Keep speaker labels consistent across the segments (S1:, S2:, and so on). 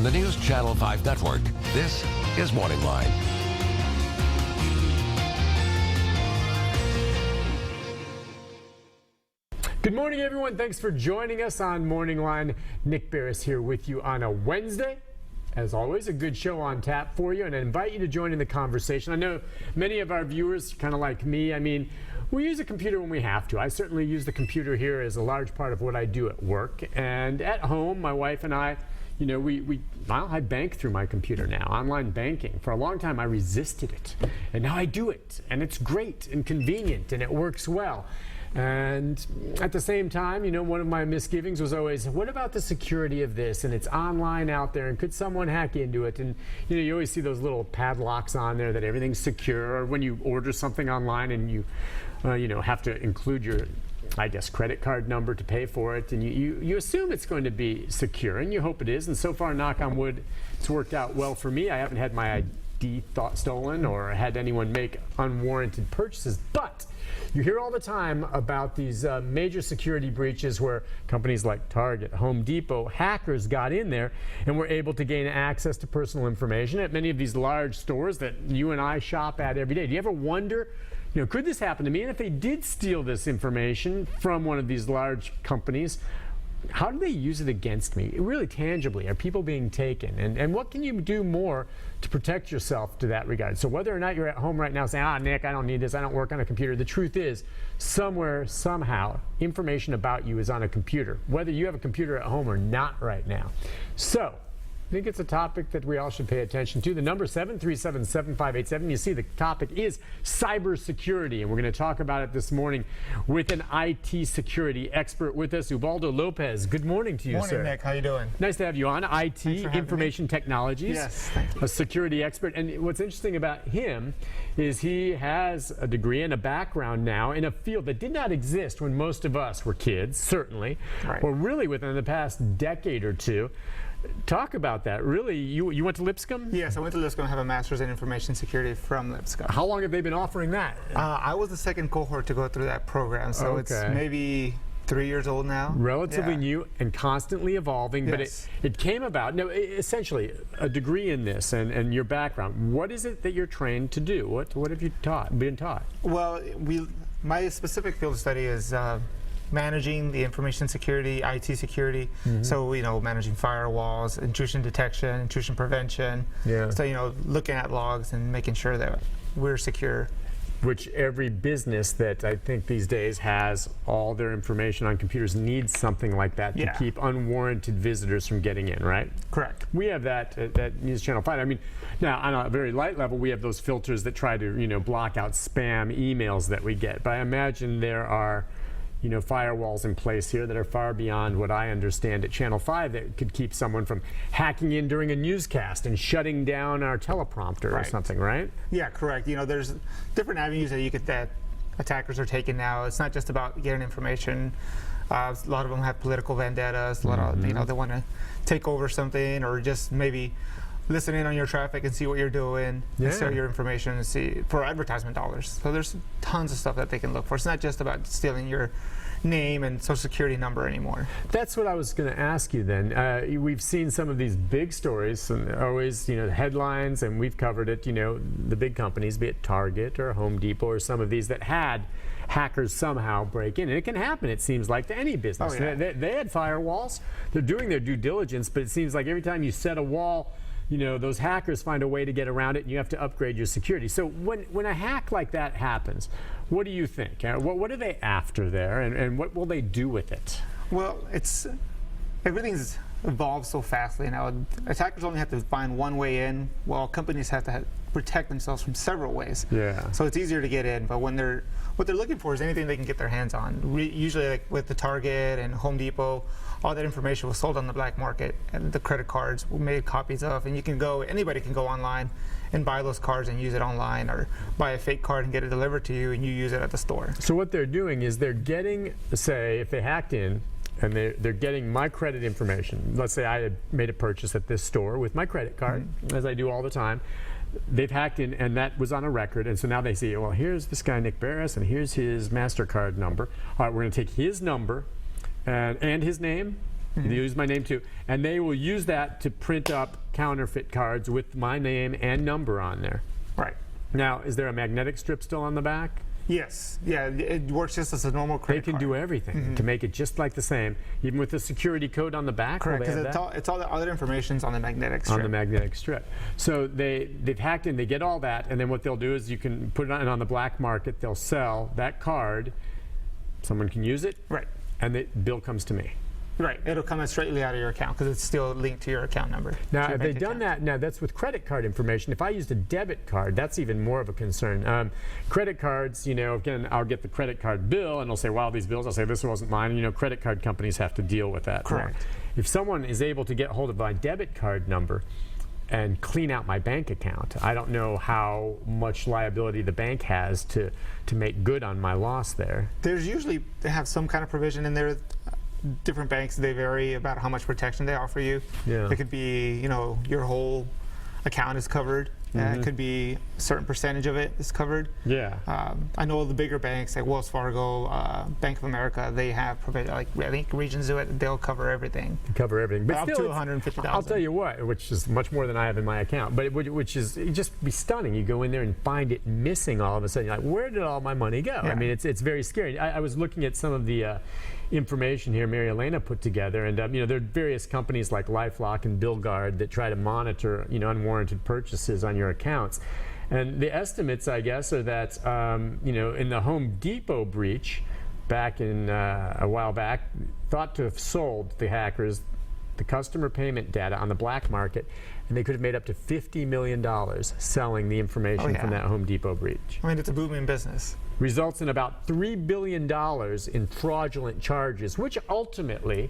S1: on the News Channel 5 network. This is Morning Line.
S2: Good morning, everyone. Thanks for joining us on Morning Line. Nick Beres here with you on a Wednesday. As always, a good show on tap for you, and I invite you to join in the conversation. I know many of our viewers, kind of like me, we use a computer when we have to. I certainly use the computer here as a large part of what I do at work. And at home, my wife and I, I bank through my computer now, online banking. For a long time, I resisted it. And now I do it. And it's great and convenient, and it works well. And at the same time, one of my misgivings was always, what about the security of this? And it's online out there, and could someone hack into it? And you always see those little padlocks on there that everything's secure. Or when you order something online and you have to include your, credit card number to pay for it, and you assume it's going to be secure, and you hope it is. And so far, knock on wood, it's worked out well for me. I haven't had my ID stolen or had anyone make unwarranted purchases, but you hear all the time about these major security breaches where companies like Target, Home Depot, hackers got in there and were able to gain access to personal information at many of these large stores that you and I shop at every day. Do you ever wonder, could this happen to me? And if they did steal this information from one of these large companies, how do they use it against me? Really tangibly, are people being taken? And what can you do more to protect yourself to that regard? So whether or not you're at home right now saying, Nick, I don't need this, I don't work on a computer. The truth is, somewhere, somehow, information about you is on a computer, whether you have a computer at home or not right now. So I think it's a topic that we all should pay attention to. The number 737-7587. You see the topic is cybersecurity, and we're going to talk about it this morning with an IT security expert with us, Ubaldo Lopez. Good morning to you,
S3: Morning,
S2: sir.
S3: Morning, Nick. How you doing?
S2: Nice to have you on. IT, Information Technologies.
S3: Yes, thank you.
S2: A security expert. And what's interesting about him is he has a degree and a background now in a field that did not exist when most of us were kids, certainly,
S3: right,
S2: or really within the past decade or two. Talk about that. Really, you went to Lipscomb?
S3: Yes, I went to Lipscomb. I have a master's in information security from Lipscomb.
S2: How long have they been offering that?
S3: I was the second cohort to go through that program, so it's maybe 3 years old now.
S2: Relatively new and constantly evolving,
S3: yes,
S2: but it came about. Now, essentially, a degree in this and your background, what is it that you're trained to do? What have you been taught?
S3: Well, my specific field of study is managing the information security, IT security. Mm-hmm. So, managing firewalls, intrusion detection, intrusion prevention. Yeah. So, looking at logs and making sure that we're secure.
S2: Which every business that I think these days has all their information on computers needs something like that to keep unwarranted visitors from getting in, right?
S3: Correct.
S2: We have that at News Channel 5. Now on a very light level, we have those filters that try to, block out spam emails that we get. But I imagine there are firewalls in place here that are far beyond what I understand at Channel 5 that could keep someone from hacking in during a newscast and shutting down our teleprompter or something, right?
S3: Yeah, correct. there's different avenues that attackers are taking now. It's not just about getting information. A lot of them have political vendettas. A lot of, they want to take over something or just maybe listen in on your traffic and see what you're doing, and sell your information and see for advertisement dollars. So there's tons of stuff that they can look for. It's not just about stealing your name and social security number anymore.
S2: That's what I was going to ask you then. We've seen some of these big stories, and always, headlines, and we've covered it, the big companies, be it Target or Home Depot or some of these that had hackers somehow break in. And it can happen, it seems like, to any business.
S3: Oh, yeah.
S2: They had firewalls. They're doing their due diligence, but it seems like every time you set a wall, those hackers find a way to get around it, and you have to upgrade your security. So when a hack like that happens, what do you think? What are they after there, and what will they do with it?
S3: Well, everything's evolved so fastly now. Attackers only have to find one way in, while companies have to protect themselves from several ways.
S2: Yeah.
S3: So it's easier to get in, but what they're looking for is anything they can get their hands on. Usually, like with the Target and Home Depot, all that information was sold on the black market, and the credit cards were made copies of, and anybody can go online and buy those cards and use it online, or buy a fake card and get it delivered to you and you use it at the store.
S2: So what they're doing is they're getting, say, if they hacked in, and they're getting my credit information. Let's say I had made a purchase at this store with my credit card, as I do all the time. They've hacked in, and that was on a record, and so now they see, well, here's this guy Nick Beres, and here's his MasterCard number. All right, we're going to take his number and his name They use my name too, and they will use that to print up counterfeit cards with my name and number on there.
S3: Right.
S2: Now, is there a magnetic strip still on the back?
S3: Yes. Yeah, it works just as a normal credit
S2: They can
S3: card.
S2: do everything to make it just like the same, even with the security code on the back.
S3: Correct,
S2: Will they
S3: because
S2: have that?
S3: it's all the other information's on the magnetic strip.
S2: On the magnetic strip. So they've hacked in, they get all that, and then what they'll do is you can put it on the black market, they'll sell that card, someone can use it,
S3: Right.
S2: and the bill comes to me.
S3: Right. It'll come straightly out of your account because it's still linked to your account number.
S2: Now,
S3: to your
S2: have they
S3: bank
S2: done
S3: account.
S2: that? Now, that's with credit card information. If I used a debit card, that's even more of a concern. Credit cards, again, I'll get the credit card bill, and they'll say, wow, these bills, I'll say, this wasn't mine. Credit card companies have to deal with that.
S3: Correct.
S2: More. If someone is able to get hold of my debit card number and clean out my bank account, I don't know how much liability the bank has to make good on my loss there.
S3: There's usually, they have some kind of provision in there. Different banks, they vary about how much protection they offer you.
S2: Yeah.
S3: It could be, your whole account is covered. It could be a certain percentage of it is covered.
S2: Yeah.
S3: I know the bigger banks like Wells Fargo, Bank of America, they have provision, like I think Regions do it, they'll cover everything.
S2: Cover everything. But
S3: Up
S2: still,
S3: to $150,000.
S2: I'll tell you what, which is much more than I have in my account, but which is it'd just be stunning. You go in there and find it missing all of a sudden. You're like, where did all my money go?
S3: Yeah.
S2: I mean, it's very scary. I was looking at some of the information here Mary Elena put together, and there are various companies like LifeLock and BillGuard that try to monitor unwarranted purchases on your accounts. And the estimates, I guess, are that in the Home Depot breach back in a while back, thought to have sold the hackers the customer payment data on the black market, and they could have made up to $50 million selling the information from that Home Depot breach.
S3: I mean, it's a booming business.
S2: Results in about $3 billion in fraudulent charges, which ultimately,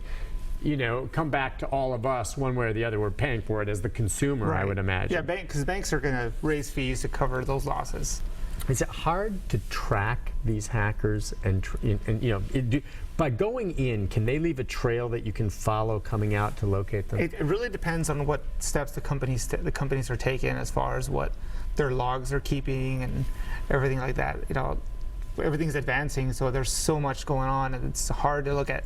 S2: come back to all of us one way or the other. We're paying for it as the consumer, I would imagine.
S3: Yeah, because banks are going to raise fees to cover those losses.
S2: Is it hard to track these hackers by going in? Can they leave a trail that you can follow coming out to locate them?
S3: It really depends on what steps the companies are taking as far as what their logs are keeping and everything like that. Everything's advancing, so there's so much going on, and it's hard to look at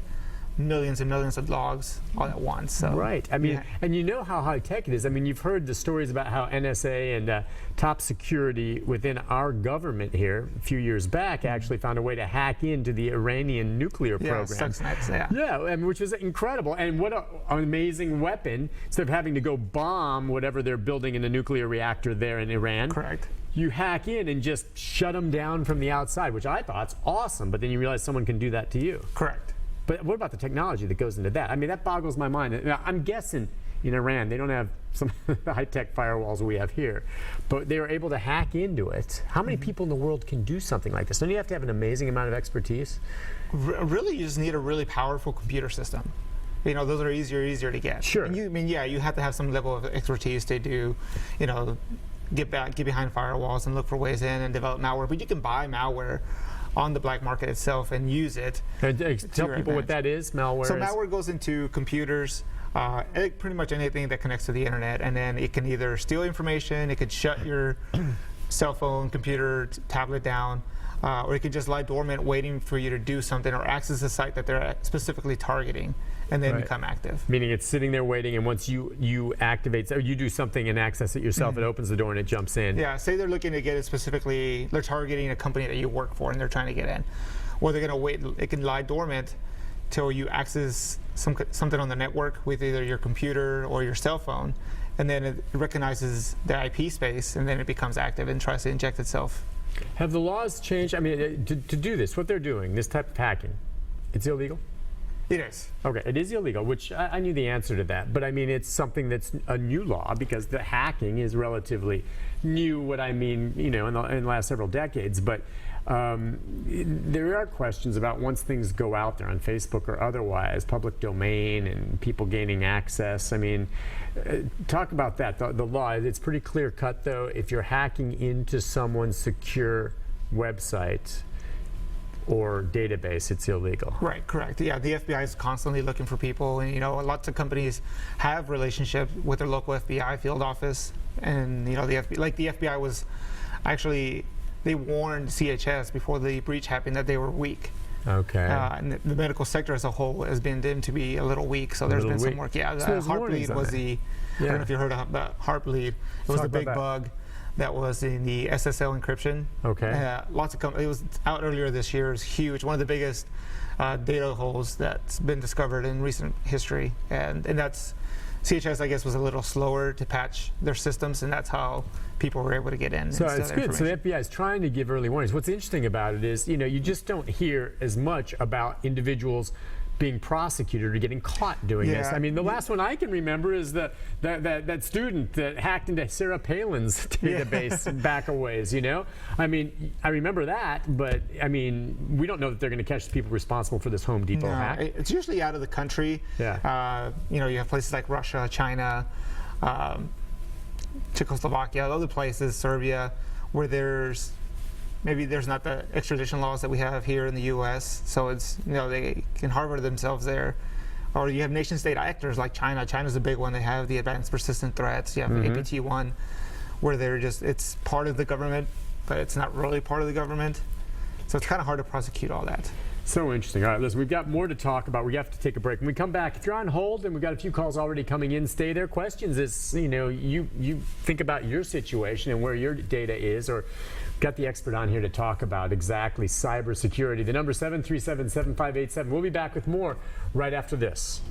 S3: millions and millions of logs all at once. So,
S2: right. I mean, and you know how high tech it is. I mean, you've heard the stories about how NSA and top security within our government here a few years back actually found a way to hack into the Iranian nuclear program.
S3: Stuxnet,
S2: Yeah, which was incredible. And what an amazing weapon. Instead of having to go bomb whatever they're building in a nuclear reactor there in Iran.
S3: Correct.
S2: You hack in and just shut them down from the outside, which I thought's awesome. But then you realize someone can do that to you.
S3: Correct.
S2: But what about the technology that goes into that? I mean, that boggles my mind. Now, I'm guessing in Iran, they don't have some high-tech firewalls we have here, but they were able to hack into it. How many people in the world can do something like this? Don't you have to have an amazing amount of expertise?
S3: Really, you just need a really powerful computer system. Those are easier to get.
S2: Sure.
S3: And you have to have some level of expertise to do, get behind firewalls and look for ways in and develop malware. But you can buy malware on the black market itself and use it.
S2: Tell people what that is, malware.
S3: So malware goes into computers, pretty much anything that connects to the internet, and then it can either steal information, it could shut your cell phone, computer, tablet down, or it could just lie dormant waiting for you to do something or access a site that they're specifically targeting and then become active.
S2: Meaning it's sitting there waiting, and once you activate, or you do something and access it yourself, it opens the door and it jumps in.
S3: Yeah, say they're looking to get it specifically, they're targeting a company that you work for and they're trying to get in. Or they're going to wait, it can lie dormant till you access something on the network with either your computer or your cell phone, and then it recognizes the IP space, and then it becomes active and tries to inject itself.
S2: Have the laws changed? I mean, to do this, what they're doing, this type of hacking, it's illegal?
S3: It is.
S2: Okay, it is illegal, which I knew the answer to that. But I mean, it's something that's a new law because the hacking is relatively new, what I mean, in the last several decades. But there are questions about once things go out there on Facebook or otherwise, public domain and people gaining access. I mean, talk about that. The law, it's pretty clear cut, though. If you're hacking into someone's secure website or database, it's illegal.
S3: Right, correct. Yeah, the FBI is constantly looking for people, and lots of companies have relationships with their local FBI field office, and the FBI was actually, they warned CHS before the breach happened that they were weak.
S2: Okay.
S3: And the medical sector as a whole has been deemed to be a little weak, so there's been some work. Yeah,
S2: So
S3: the
S2: there's
S3: heart
S2: warnings
S3: bleed
S2: on
S3: was
S2: that.
S3: I don't know if you heard about heart bleed. It was
S2: Talk
S3: the big
S2: about
S3: bug that was in the SSL encryption.
S2: Okay.
S3: Lots of it was out earlier this year. It's huge. One of the biggest data holes that's been discovered in recent history, and that's CHS, I guess, was a little slower to patch their systems, and that's how people were able to get in.
S2: So it's good. So the FBI is trying to give early warnings. What's interesting about it is, you just don't hear as much about individuals being prosecuted or getting caught doing this. I mean, the last one I can remember is that student that hacked into Sarah Palin's database back a ways, I mean, I remember that, but I mean, we don't know that they're going to catch the people responsible for this Home Depot hack.
S3: It's usually out of the country.
S2: Yeah.
S3: You have places like Russia, China, Czechoslovakia, other places, Serbia, where maybe there's not the extradition laws that we have here in the U.S., so it's, they can harbor themselves there. Or you have nation-state actors like China. China's a big one. They have the advanced persistent threats. You have APT1, where it's part of the government, but it's not really part of the government. So it's kind of hard to prosecute all that.
S2: So interesting. All right, listen, we've got more to talk about. We have to take a break. When we come back, if you're on hold, and we've got a few calls already coming in, stay there. Questions is, you think about your situation and where your data is, or got the expert on here to talk about exactly cybersecurity. The number 737-7587. We'll be back with more right after this.